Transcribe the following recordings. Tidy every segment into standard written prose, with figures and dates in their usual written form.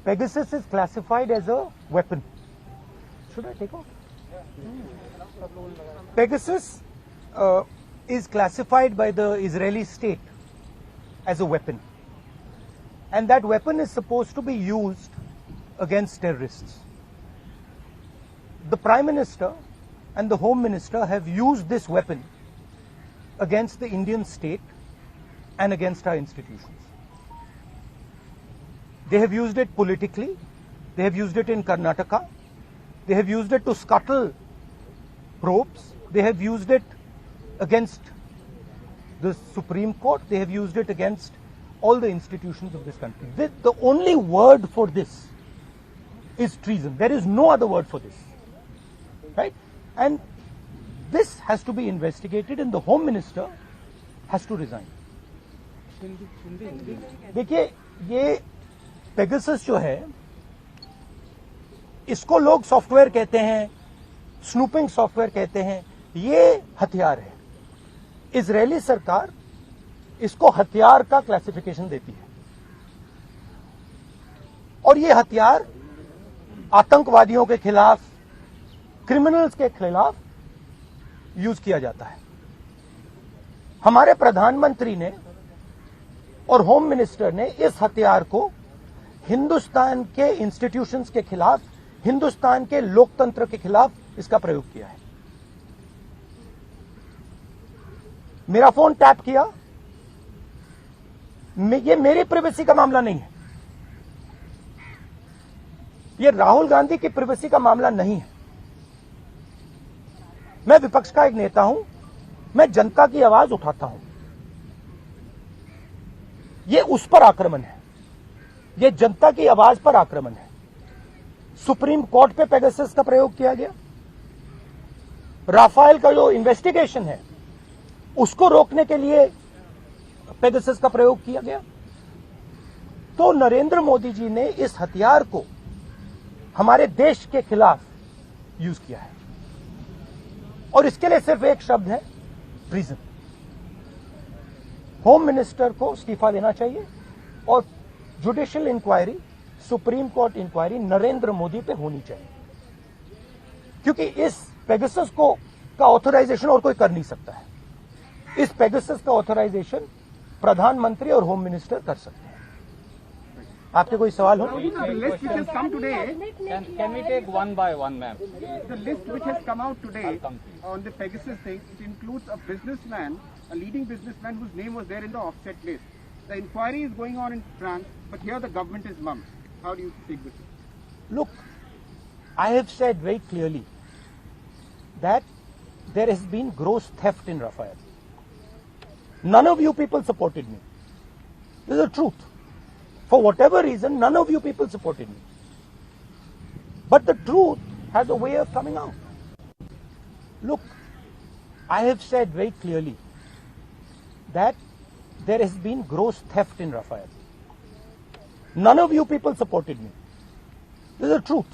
Pegasus is classified as a weapon. Should I take off? Pegasus is classified by the Israeli state as a weapon. And that weapon is supposed to be used against terrorists. The Prime Minister and the Home Minister have used this weapon against the Indian state and against our institutions. They have used it politically. They have used it in Karnataka. They have used it to scuttle probes. They have used it against the Supreme Court. They have used it against all the institutions of this country. The only word for this is treason. There is no other word for this. Right? And this has to be investigated and the Home Minister has to resign. देखिए ये Pegasus जो है इसको लोग software कहते हैं, snooping software कहते हैं, ये हथियार है. इजरायली सरकार इसको हथियार का क्लासिफिकेशन देती है और ये हथियार आतंकवादियों के खिलाफ, क्रिमिनल्स के खिलाफ यूज किया जाता है. हमारे प्रधानमंत्री ने और होम मिनिस्टर ने इस हथियार को हिंदुस्तान के इंस्टीट्यूशंस के खिलाफ, हिंदुस्तान के लोकतंत्र के खिलाफ इसका प्रयोग किया है. मेरा फोन टैप किया, ये मेरी प्राइवेसी का मामला नहीं है. ये राहुल गांधी की प्राइवेसी का मामला नहीं है. मैं विपक्ष का एक नेता हूं, मैं जनता की आवाज उठाता हूं. ये उस पर आक्रमण है, ये जनता की आवाज पर आक्रमण है. सुप्रीम कोर्ट पे पेगासस का प्रयोग किया गया. राफेल का जो इन्वेस्टिगेशन है उसको रोकने के लिए पेगासस का प्रयोग किया गया. तो नरेंद्र मोदी जी ने इस हथियार को हमारे देश के खिलाफ यूज किया है और इसके लिए सिर्फ एक शब्द है, ट्रीजन. होम मिनिस्टर को इस्तीफा देना चाहिए और judicial inquiry, supreme court inquiry Narendra Modi पे होनी चाहिए, क्योंकि इस पेगासस को का ऑथराइजेशन और कोई कर नहीं सकता है. इस पेगासस का ऑथराइजेशन प्रधानमंत्री और होम मिनिस्टर कर सकते हैं. आपके कोई सवाल हो? The list which has come today, Can we take one by one, ma'am? the list which has come out today on the Pegasus thing, it includes a businessman, a leading businessman whose name was there in the offset list. The inquiry is going on in France, but here the government is mum. How do you take this? Look, I have said very clearly that there has been gross theft in Rafael. None of you people supported me. This is the truth. For whatever reason, none of you people supported me. But the truth has a way of coming out. Look, I have said very clearly that there has been gross theft in Rafael. None of you people supported me. This is the truth.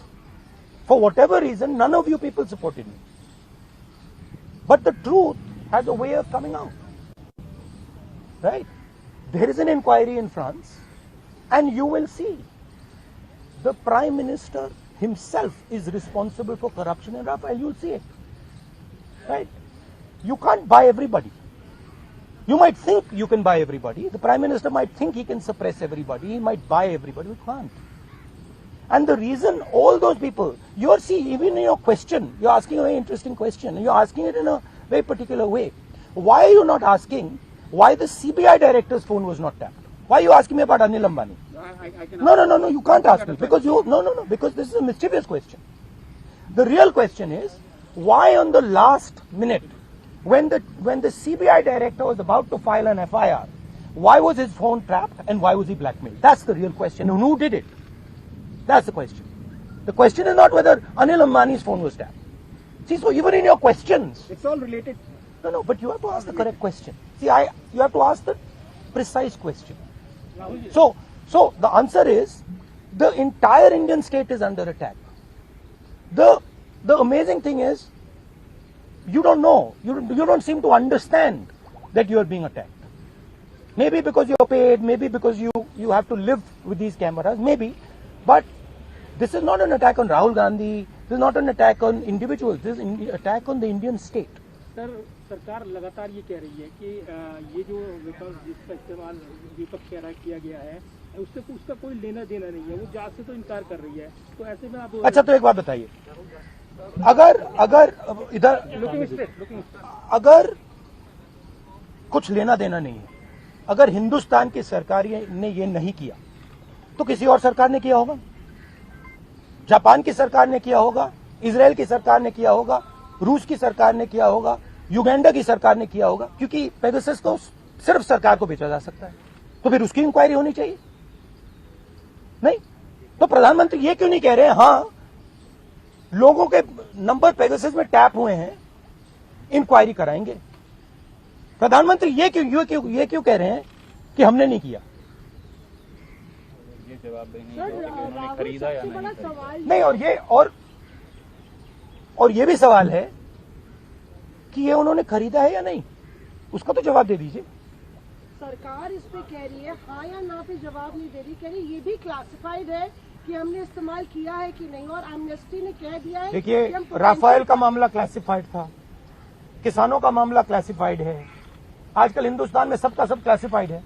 For whatever reason, none of you people supported me. But the truth has a way of coming out. Right? There is an inquiry in France, and you will see the Prime Minister himself is responsible for corruption in Rafael. You'll see it. Right? You can't buy everybody. You might think you can buy everybody. The Prime Minister might think he can suppress everybody. He might buy everybody. You can't. And the reason all those people, you're see, even in your question, you're asking a very interesting question. You're asking it in a very particular way. Why are you not asking why the CBI director's phone was not tapped? Why are you asking me about Anil Ambani? I can No, you can't ask me because because this is a mischievous question. The real question is, why on the last minute, when the CBI director was about to file an FIR, why was his phone tapped and why was he blackmailed? That's the real question. And who did it? That's the question. The question is not whether Anil Ambani's phone was tapped. See, so even in your questions, It's all related. no, but you have to ask the correct question. See, you have to ask the precise question. So the answer is, the entire Indian state is under attack. The amazing thing is, you don't know, you don't seem to understand that you are being attacked. Maybe because you're paid, maybe because you have to live with these cameras, maybe. But this is not an attack on Rahul Gandhi. This is not an attack on individuals. This is an attack on the Indian state. Sir, सरकार लगातार ये कह रही है कि ये जो विपक्ष जिसका इस्तेमाल विपक्ष कह रहा है किया गया है उसका कोई लेना देना नहीं है, वो जांच से तो इनकार कर रही है। तो ऐसे में आप अच्छा, तो एक बात बताइए, अगर इधर अगर कुछ लेना देना नहीं है, अगर हिंदुस्तान की सरकार ने ये नहीं किया तो किसी और सरकार ने किया होगा, जापान की सरकार ने किया होगा, इजराइल की सरकार ने किया होगा, रूस की सरकार ने किया होगा, युगांडा की सरकार ने किया होगा, क्योंकि पेगासस को सिर्फ सरकार को बेचा जा सकता है, तो फिर उसकी इंक्वायरी होनी चाहिए। नहीं तो प्रधानमंत्री ये क्यों नहीं कह रहे हैं हाँ लोगों के नंबर पेगासस में टैप हुए हैं, इंक्वायरी कराएंगे। प्रधानमंत्री ये क्यों कह रहे हैं कि हमने नहीं किया? ये जवाब देंगे उन्होंने खरीदा या नहीं, और ये भी सवाल है कि ये उन्होंने खरीदा है या नहीं, उसका तो जवाब दे दीजिए। सरकार इस पे कह रही है हाँ या ना पे जवाब नहीं दे रही, कह रही ये भी क्लासिफाइड है कि हमने इस्तेमाल किया है कि नहीं, और एमनेस्टी ने कह दिया है। देखिए, राफेल का मामला क्लासिफाइड था, किसानों का मामला क्लासिफाइड है, आजकल हिंदुस्तान में सबका सब क्लासिफाइड है।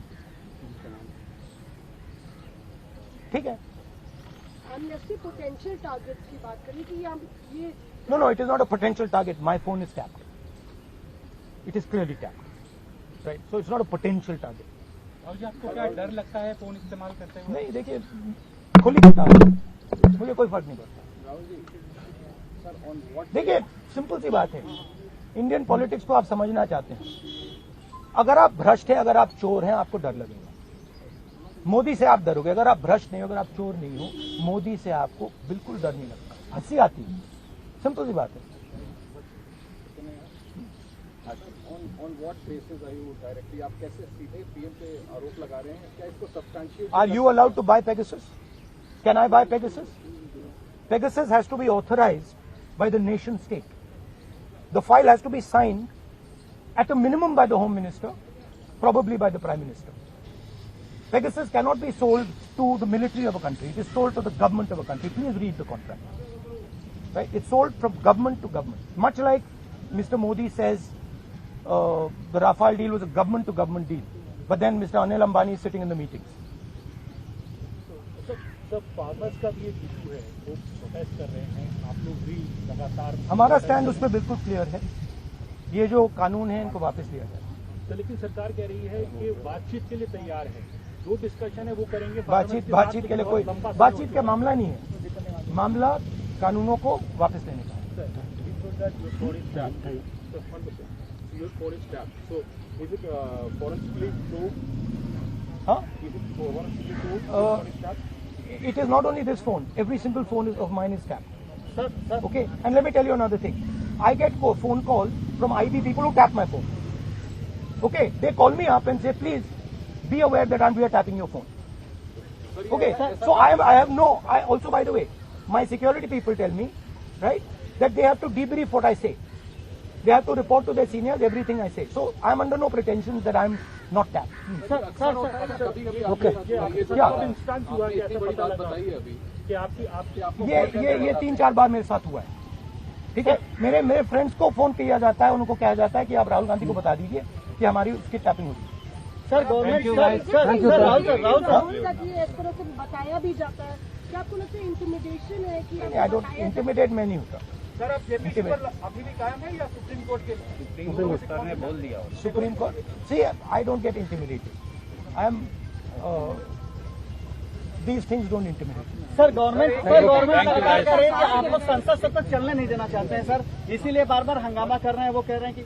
ठीक है, एमनेस्टी पोटेंशियल टारगेट्स की बात करें कि हम ये No, it is not a potential target. My phone is tapped. It is clearly tapped. Right? So it's not a potential target. और जी आपको क्या डर लगता है फोन इस्तेमाल करते हुए? नहीं, देखिए खुली किताब है, मुझे कोई फर्क नहीं पड़ता। देखिए सिंपल सी बात है, इंडियन पॉलिटिक्स को आप समझना चाहते हैं, अगर आप भ्रष्ट हैं, अगर आप चोर हैं, आपको डर लगेगा। मोदी से आप डरोगे, अगर आप भ्रष्ट नहीं हो, अगर आप चोर नहीं हो, मोदी से आपको बिल्कुल डर नहीं लगता, हंसी आती है। सिंपल सी बात है। On what basis are you directly, आप कैसे सीधे पीएम पे आरोप लगा रहे हैं? क्या इसको substantiate? Are you allowed to buy Pegasus? Can I buy Pegasus? Pegasus has to be authorized by the nation state. The file has to be signed at a minimum by the Home Minister, probably by the Prime Minister. Pegasus cannot be sold to the military of a country. It is sold to the government of a country. Please read the contract. Right? It's sold from government to government. Much like Mr. Modi says the Rafale deal was a government to government deal. But then Mr. Anil Ambani is sitting in the meetings. सब farmers का भी एक issue है, वो protest कर रहे हैं, आप लोग भी लगातार। हमारा स्टैंड उसमें बिल्कुल क्लियर है, ये जो कानून है इनको वापस लिया जाए। तो लेकिन सरकार कह रही है कि बातचीत के लिए तैयार है, जो डिस्कशन है वो करेंगे। बातचीत के लिए कोई बातचीत का मामला नहीं है, मामला कानूनों को वापस लेने का। It is not only this phone. Every single phone of mine is tapped. Okay, and let me tell you another thing. I get phone calls from IB people who tap my phone. Okay, they call me up and say, please be aware that we are tapping your phone. Okay, so I also, by the way, my security people tell me, right, that they have to debrief what I say. They have to report to their seniors everything I say. So I am under no pretensions that I am not tapped. Okay. ये 3-4 बार मेरे साथ हुआ है। ठीक है, मेरे friends को phone किया जाता है, उनको कहा जाता है कि आप राहुल गांधी को बता दीजिए कि हमारी उसकी टैपिंग होगी। सर गवर्नमेंट राहुल गांधी इस तरह से बताया भी जाता है कि आपको लगता है इंटिमिडेशन है कि आई डोंट इंटिमिडेट, मैं नहीं होता। सर आप जेपी पर अभी भी कायम है या सुप्रीम कोर्ट के? सुप्रीम कोर्ट ने बोल दिया। Supreme court, see I don't get intimidated, I am these things don't intimidate. Sir government सरकार कह रही है कि आप लोग संसद सत्र चलने नहीं देना चाहते हैं सर, इसीलिए बार बार हंगामा कर रहे हैं। वो कह रहे हैं कि